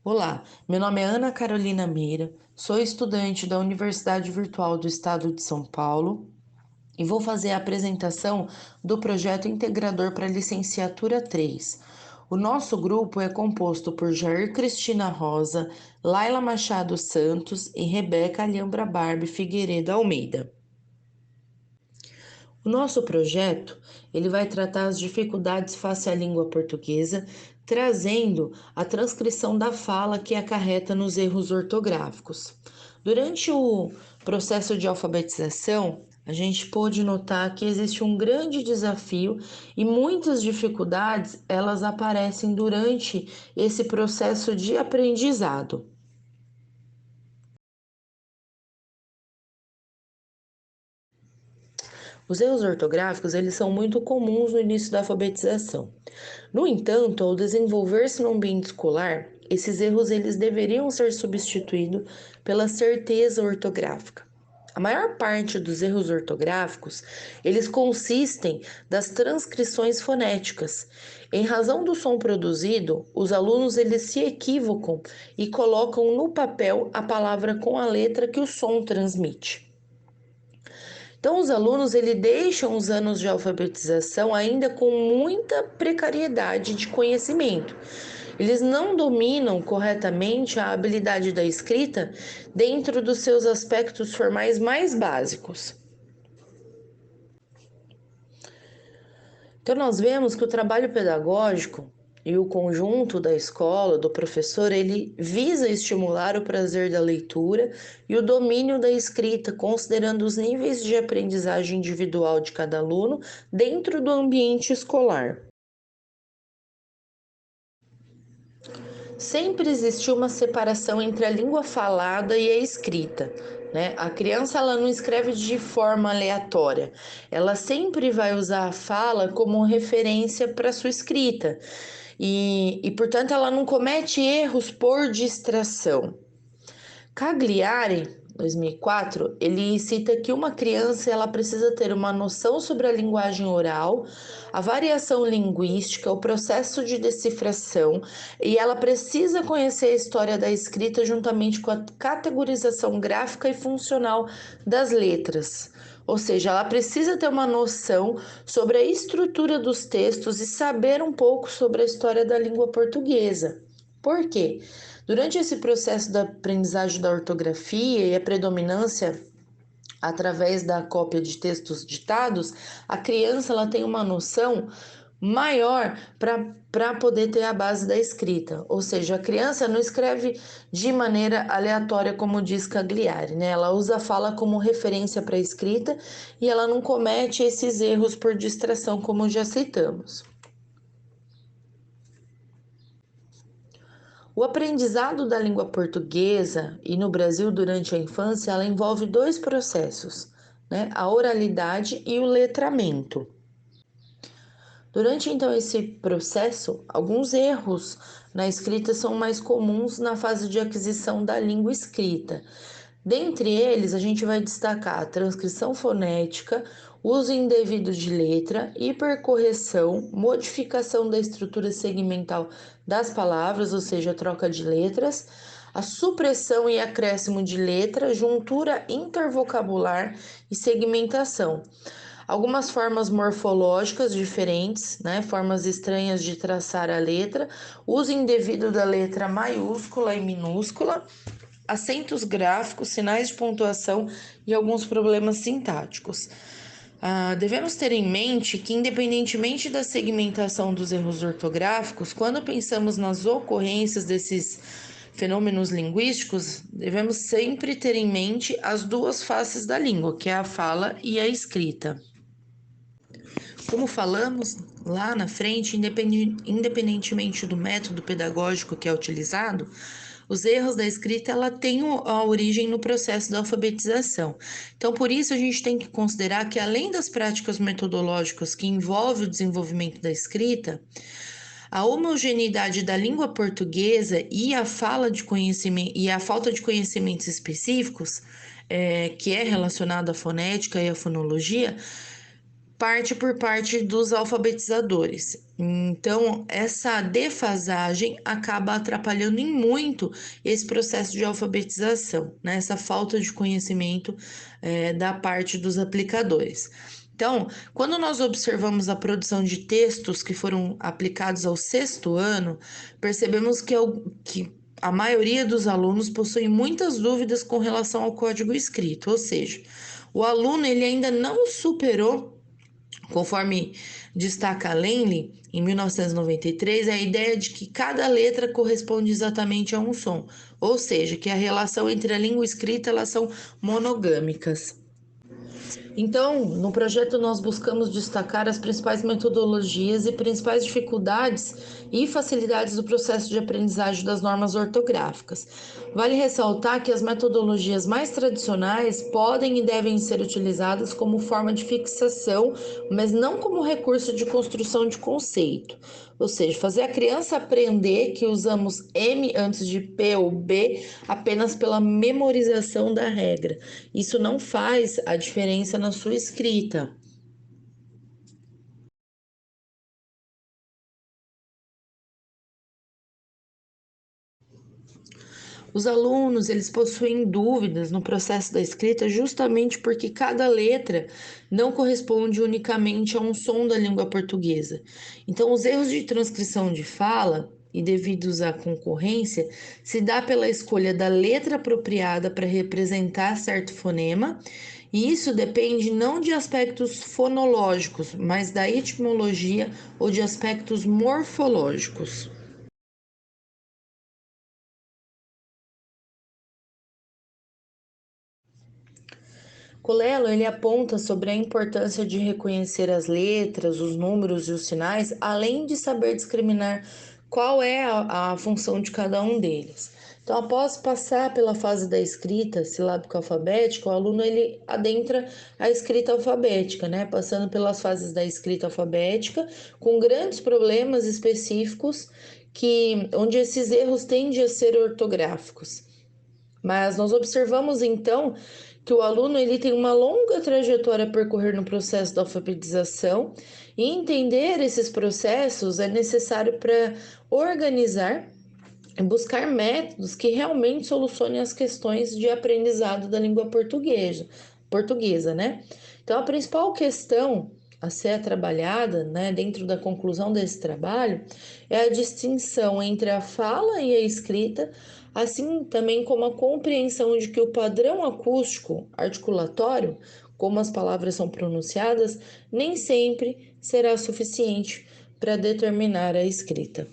Olá, meu nome é Ana Carolina Meira, sou estudante da Universidade Virtual do Estado de São Paulo e vou fazer a apresentação do projeto integrador para a licenciatura 3. O nosso grupo é composto por Jair Cristina Rosa, Laila Machado Santos e Rebeca Alhambra Barbie Figueiredo Almeida. O nosso projeto, ele vai tratar as dificuldades face à língua portuguesa, trazendo a transcrição da fala que acarreta nos erros ortográficos. Durante o processo de alfabetização, a gente pôde notar que existe um grande desafio e muitas dificuldades, elas aparecem durante esse processo de aprendizado. Os erros ortográficos, eles são muito comuns no início da alfabetização. No entanto, ao desenvolver-se no ambiente escolar, esses erros eles deveriam ser substituídos pela certeza ortográfica. A maior parte dos erros ortográficos, eles consistem das transcrições fonéticas. Em razão do som produzido, os alunos eles se equivocam e colocam no papel a palavra com a letra que o som transmite. Então, os alunos ele deixam os anos de alfabetização ainda com muita precariedade de conhecimento. Eles não dominam corretamente a habilidade da escrita dentro dos seus aspectos formais mais básicos. Então, nós vemos que o trabalho pedagógico e o conjunto da escola, do professor, ele visa estimular o prazer da leitura e o domínio da escrita, considerando os níveis de aprendizagem individual de cada aluno dentro do ambiente escolar. Sempre existiu uma separação entre a língua falada e a escrita, né? A criança ela não escreve de forma aleatória, ela sempre vai usar a fala como referência para sua escrita portanto, ela não comete erros por distração. Cagliari, 2004, ele cita que uma criança ela precisa ter uma noção sobre a linguagem oral, a variação linguística, o processo de decifração e ela precisa conhecer a história da escrita juntamente com a categorização gráfica e funcional das letras. Ou seja, ela precisa ter uma noção sobre a estrutura dos textos e saber um pouco sobre a história da língua portuguesa. Por quê? Durante esse processo da aprendizagem da ortografia e a predominância através da cópia de textos ditados, a criança ela tem uma noção maior para poder ter a base da escrita. Ou seja, a criança não escreve de maneira aleatória, como diz Cagliari, né? Ela usa a fala como referência para a escrita e ela não comete esses erros por distração, como já citamos. O aprendizado da língua portuguesa e no Brasil durante a infância, ela envolve dois processos, né? A oralidade e o letramento. Durante então esse processo, alguns erros na escrita são mais comuns na fase de aquisição da língua escrita. Dentre eles, a gente vai destacar a transcrição fonética, uso indevido de letra, hipercorreção, modificação da estrutura segmental das palavras, ou seja, troca de letras, a supressão e acréscimo de letra, juntura intervocabular e segmentação. Algumas formas morfológicas diferentes, né? Formas estranhas de traçar a letra, uso indevido da letra maiúscula e minúscula, acentos gráficos, sinais de pontuação e alguns problemas sintáticos. Devemos ter em mente que, independentemente da segmentação dos erros ortográficos, quando pensamos nas ocorrências desses fenômenos linguísticos, devemos sempre ter em mente as duas faces da língua, que é a fala e a escrita. Como falamos lá na frente, independentemente do método pedagógico que é utilizado, os erros da escrita ela tem a origem no processo da alfabetização. Então, por isso, a gente tem que considerar que, além das práticas metodológicas que envolvem o desenvolvimento da escrita, a homogeneidade da língua portuguesa e a fala de conhecimento e a falta de conhecimentos específicos, que é relacionado à fonética e à fonologia, parte por parte dos alfabetizadores. Então, essa defasagem acaba atrapalhando em muito esse processo de alfabetização, né? Essa falta de conhecimento da parte dos aplicadores. Então, quando nós observamos a produção de textos que foram aplicados ao sexto ano, percebemos que a maioria dos alunos possui muitas dúvidas com relação ao código escrito, ou seja, o aluno ele ainda não superou, conforme destaca Lenly, em 1993, a ideia de que cada letra corresponde exatamente a um som, ou seja, que a relação entre a língua escrita elas são monogâmicas. Então, no projeto nós buscamos destacar as principais metodologias e principais dificuldades e facilidades do processo de aprendizagem das normas ortográficas. Vale ressaltar que as metodologias mais tradicionais podem e devem ser utilizadas como forma de fixação, mas não como recurso de construção de conceito. Ou seja, fazer a criança aprender que usamos M antes de P ou B apenas pela memorização da regra. Isso não faz a diferença na sua escrita. Os alunos, eles possuem dúvidas no processo da escrita justamente porque cada letra não corresponde unicamente a um som da língua portuguesa. Então, os erros de transcrição de fala e devidos à concorrência se dá pela escolha da letra apropriada para representar certo fonema, e isso depende não de aspectos fonológicos, mas da etimologia ou de aspectos morfológicos. Colello ele aponta sobre a importância de reconhecer as letras, os números e os sinais, além de saber discriminar qual é a função de cada um deles. Então, após passar pela fase da escrita silábica alfabética, o aluno ele adentra a escrita alfabética, né? Passando pelas fases da escrita alfabética, com grandes problemas específicos onde esses erros tendem a ser ortográficos. Mas nós observamos então que o aluno ele tem uma longa trajetória a percorrer no processo da alfabetização e entender esses processos é necessário para organizar e buscar métodos que realmente solucionem as questões de aprendizado da língua portuguesa, né? Então, a principal questão a ser trabalhada, né, dentro da conclusão desse trabalho, é a distinção entre a fala e a escrita, assim também como a compreensão de que o padrão acústico articulatório, como as palavras são pronunciadas, nem sempre será suficiente para determinar a escrita.